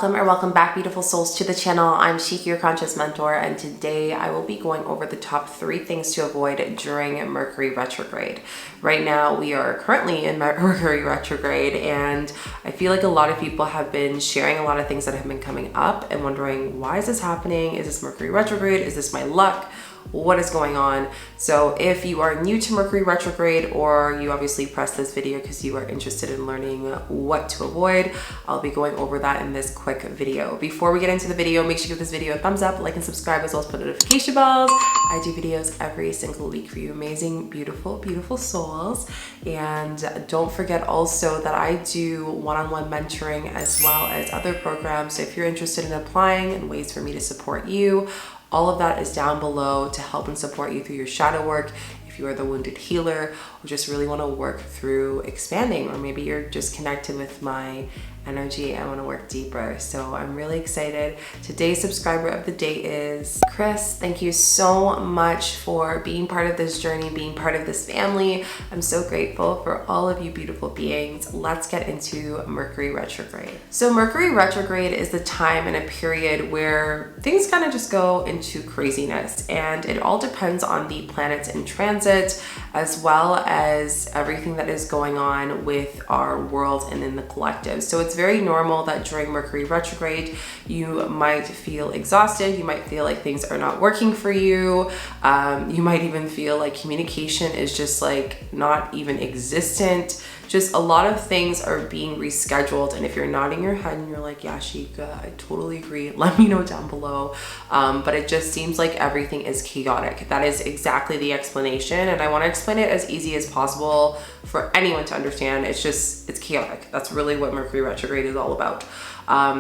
Welcome back, beautiful souls, to the channel. I'm Shika, your conscious mentor, and today I will be going over the top 3 things to avoid during Mercury retrograde. Right now we are currently in Mercury retrograde, and I feel like a lot of people have been sharing a lot of things that have been coming up and wondering, why is this happening? Is this Mercury retrograde? Is this my luck? What is going on? So if you are new to Mercury retrograde, or you obviously pressed this video because you are interested in learning what to avoid, I'll be going over that in this quick video. Before we get into the video, make sure you give this video a thumbs up, like and subscribe, as well as put notification bells. I do videos every single week for you amazing, beautiful souls. And don't forget also that I do one-on-one mentoring as well as other programs. So if you're interested in applying and ways for me to support you, all of that is down below to help and support you through your shadow work. If you are the wounded healer, or just really want to work through expanding, or maybe you're just connected with my energy and want to work deeper. So I'm really excited. Today's subscriber of the day is Chris. Thank you so much for being part of this journey, being part of this family. I'm so grateful for all of you beautiful beings. Let's get into Mercury retrograde. So Mercury retrograde is the time and a period where things kind of just go into craziness, and it all depends on the planets in transit, as well as everything that is going on with our world and in the collective. So it's very normal that during Mercury retrograde, you might feel exhausted. You might feel like things are not working for you. You might even feel like communication is just like not even existent. Just a lot of things are being rescheduled. And if you're nodding your head and you're like, yeah, Shika, I totally agree, let me know down below. But it just seems like everything is chaotic. That is exactly the explanation. And I want to explain it as easy as possible for anyone to understand. It's chaotic. That's really what Mercury retrograde is all about.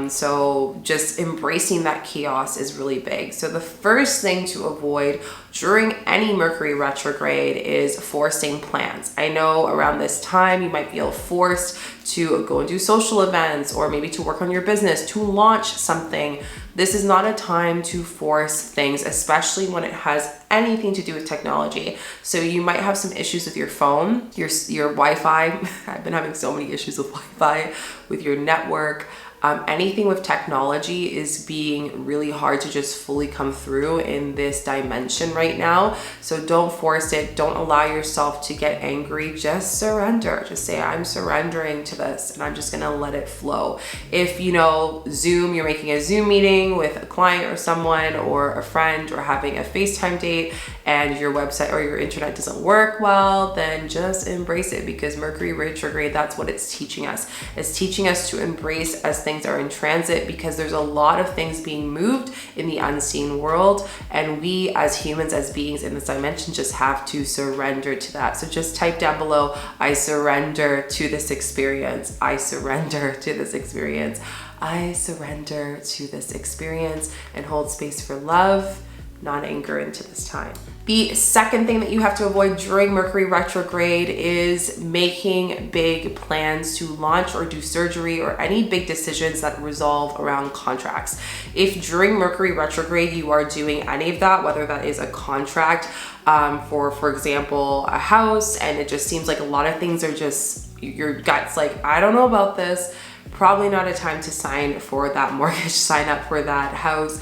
So just embracing that chaos is really big. So the first thing to avoid during any Mercury retrograde is forcing plans. I know around this time you might feel forced to go and do social events, or maybe to work on your business, to launch something. This is not a time to force things, especially when it has anything to do with technology. So you might have some issues with your phone, your Wi-Fi. I've been having so many issues with Wi-Fi, with your network. Anything with technology is being really hard to just fully come through in this dimension right now. So don't force it. Don't allow yourself to get angry. Just surrender. Just say, I'm surrendering to this and I'm just gonna let it flow. If Zoom, you're making a Zoom meeting with a client or someone or a friend, or having a FaceTime date, and your website or your internet doesn't work well, then just embrace it, because Mercury retrograde, that's what it's teaching us. It's teaching us to embrace as things are in transit, because there's a lot of things being moved in the unseen world, and we as humans, as beings in this dimension, just have to surrender to that. So just type down below, I surrender to this experience. I surrender to this experience. I surrender to this experience, and hold space for love, not anger, into this time. The second thing that you have to avoid during Mercury retrograde is making big plans to launch or do surgery, or any big decisions that revolve around contracts. If during Mercury retrograde you are doing any of that, whether that is a contract for example, a house, and it just seems like a lot of things are just, your gut's like, I don't know about this, probably not a time to sign for that mortgage, sign up for that house.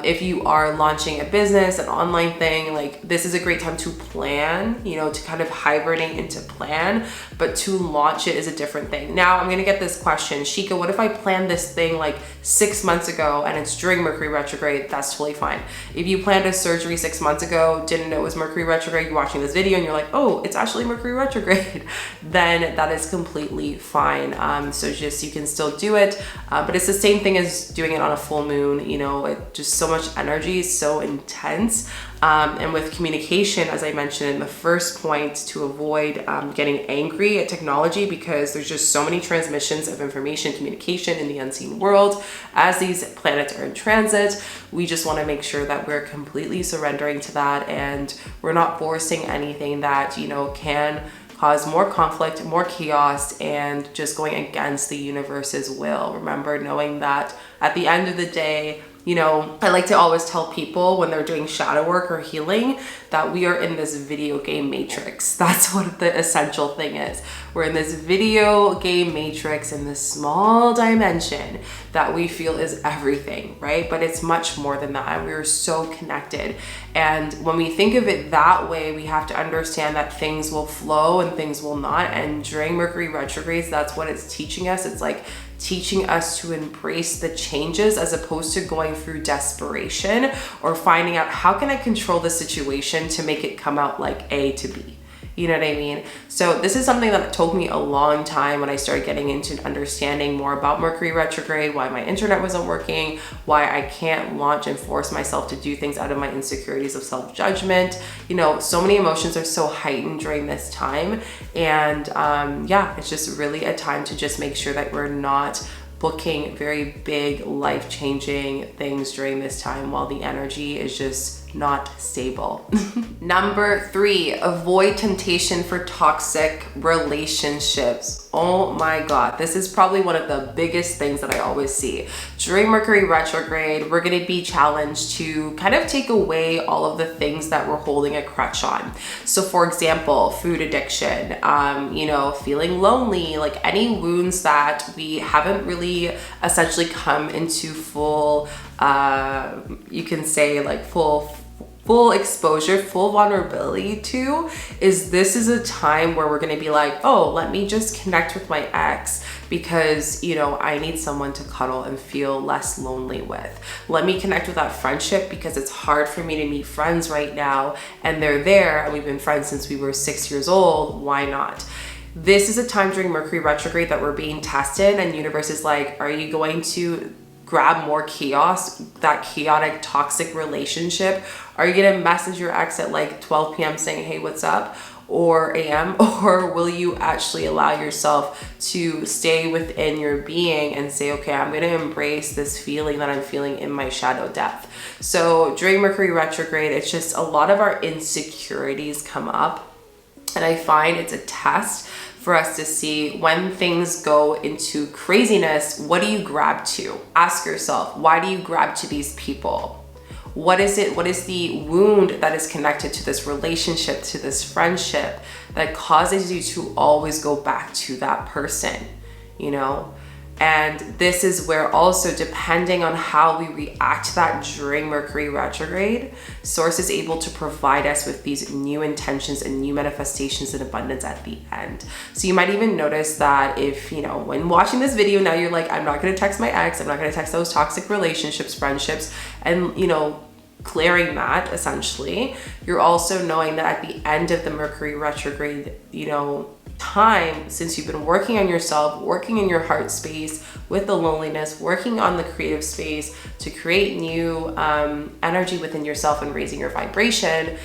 If you are launching a business, an online thing, like this is a great time to plan, to kind of hibernate into plan, but to launch it is a different thing. Now I'm gonna get this question, Shika, what if I planned this thing like 6 months ago and it's during Mercury retrograde? That's totally fine. If you planned a surgery 6 months ago, didn't know it was Mercury retrograde, you're watching this video and you're like, oh, it's actually Mercury retrograde, then that is completely fine. So just, you can still do it, but it's the same thing as doing it on a full moon. It just, so much energy, so intense. And with communication, as I mentioned in the first point, to avoid getting angry at technology, because there's just so many transmissions of information, communication in the unseen world as these planets are in transit. We just want to make sure that we're completely surrendering to that, and we're not forcing anything that can cause more conflict, more chaos, and just going against the universe's will. Remember, knowing that at the end of the day, You know, I like to always tell people when they're doing shadow work or healing that we are in this video game matrix. That's what the essential thing is. We're in this video game matrix in this small dimension that we feel is everything, right? But it's much more than that. We're so connected. And when we think of it that way, we have to understand that things will flow and things will not. And during Mercury retrogrades, that's what it's teaching us. It's like teaching us to embrace the changes as opposed to going through desperation or finding out how can I control the situation to make it come out like A to B. You know what I mean? So this is something that took me a long time when I started getting into understanding more about Mercury retrograde, why my internet wasn't working, why I can't launch and force myself to do things out of my insecurities of self-judgment. You know, so many emotions are so heightened during this time. And yeah, it's just really a time to just make sure that we're not booking very big life-changing things during this time while the energy is just not stable. Number 3, avoid temptation for toxic relationships. Oh my God, this is probably one of the biggest things that I always see. During Mercury retrograde, we're gonna be challenged to kind of take away all of the things that we're holding a crutch on. So for example, food addiction, you know, feeling lonely, like any wounds that we haven't really essentially come into full, you can say like full exposure, full vulnerability to, this is a time where we're gonna be like, oh, let me just connect with my ex because, you know, I need someone to cuddle and feel less lonely with. Let me connect with that friendship because it's hard for me to meet friends right now and they're there and we've been friends since we were 6 years old, why not? This is a time during Mercury retrograde that we're being tested and universe is like, are you going to grab more chaos, that chaotic, toxic relationship? Are you gonna message your ex at like 12 p.m. saying, hey, what's up? Or a.m.? Or will you actually allow yourself to stay within your being and say, okay, I'm gonna embrace this feeling that I'm feeling in my shadow depth? So during Mercury retrograde, it's just a lot of our insecurities come up. And I find it's a test for us to see when things go into craziness, what do you grab to? Ask yourself, why do you grab to these people? What is it? What is the wound that is connected to this relationship, to this friendship that causes you to always go back to that person, you know? And this is where also, depending on how we react to that during Mercury retrograde, Source is able to provide us with these new intentions and new manifestations and abundance at the end. So you might even notice that if, you know, when watching this video, now you're like, I'm not gonna text my ex, I'm not gonna text those toxic relationships, friendships, and, you know, clearing that essentially. You're also knowing that at the end of the Mercury retrograde, you know, time, since you've been working on yourself, working in your heart space with the loneliness, working on the creative space to create new energy within yourself and raising your vibration,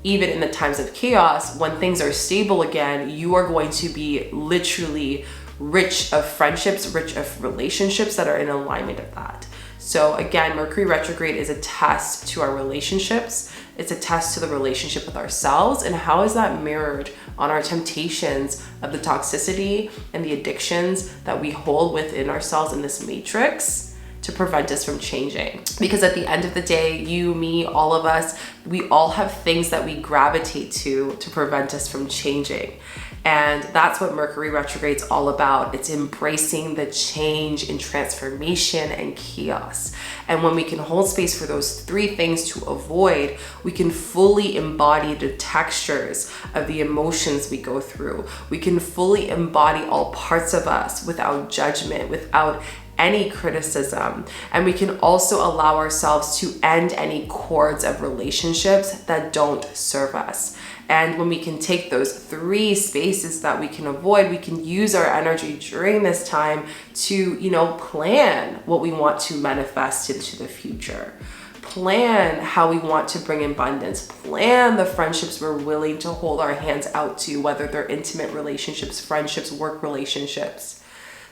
even in the times of chaos, when things are stable again, you are going to be literally rich of friendships, rich of relationships that are in alignment of that. So again, Mercury retrograde is a test to our relationships. It's a test to the relationship with ourselves, and how is that mirrored on our temptations of the toxicity and the addictions that we hold within ourselves in this matrix to prevent us from changing. Because at the end of the day, you, me, all of us, we all have things that we gravitate to prevent us from changing. And that's what Mercury retrograde is all about. It's embracing the change and transformation and chaos. And when we can hold space for those 3 things to avoid, we can fully embody the textures of the emotions we go through. We can fully embody all parts of us without judgment, without any criticism. And we can also allow ourselves to end any cords of relationships that don't serve us. And when we can take those 3 spaces that we can avoid, we can use our energy during this time to, you know, plan what we want to manifest into the future. Plan how we want to bring abundance. Plan the friendships we're willing to hold our hands out to, whether they're intimate relationships, friendships, work relationships.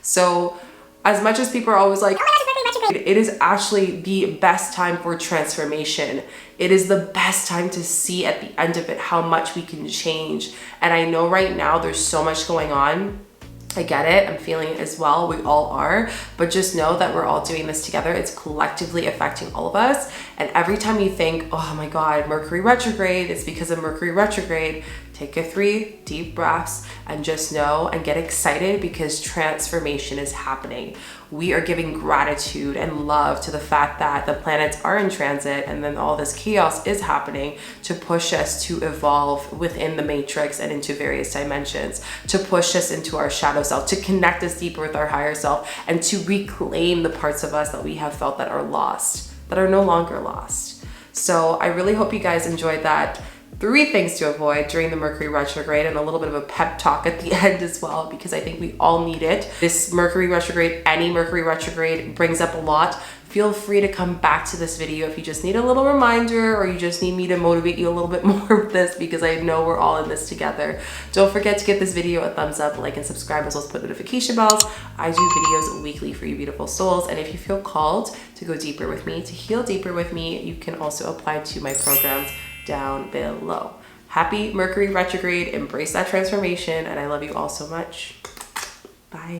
So as much as people are always like, it is actually the best time for transformation. It is the best time to see at the end of it how much we can change. And I know right now there's so much going on I get it. I'm feeling it as well. We all are. But just know that we're all doing this together. It's collectively affecting all of us. And every time you think, oh my God, Mercury retrograde, it's because of Mercury retrograde, take a 3 deep breaths and just know and get excited because transformation is happening. We are giving gratitude and love to the fact that the planets are in transit and then all this chaos is happening to push us to evolve within the matrix and into various dimensions, to push us into our shadow self, to connect us deeper with our higher self, and to reclaim the parts of us that we have felt that are lost, that are no longer lost. So I really hope you guys enjoyed that. 3 things to avoid during the Mercury retrograde, and a little bit of a pep talk at the end as well, because I think we all need it. This Mercury retrograde, any Mercury retrograde, brings up a lot. Feel free to come back to this video if you just need a little reminder or you just need me to motivate you a little bit more with this, because I know we're all in this together. Don't forget to give this video a thumbs up, like and subscribe, as well as put notification bells. I do videos weekly for you beautiful souls, and if you feel called to go deeper with me, to heal deeper with me, you can also apply to my programs down below. Happy Mercury retrograde, embrace that transformation, and I love you all so much. Bye.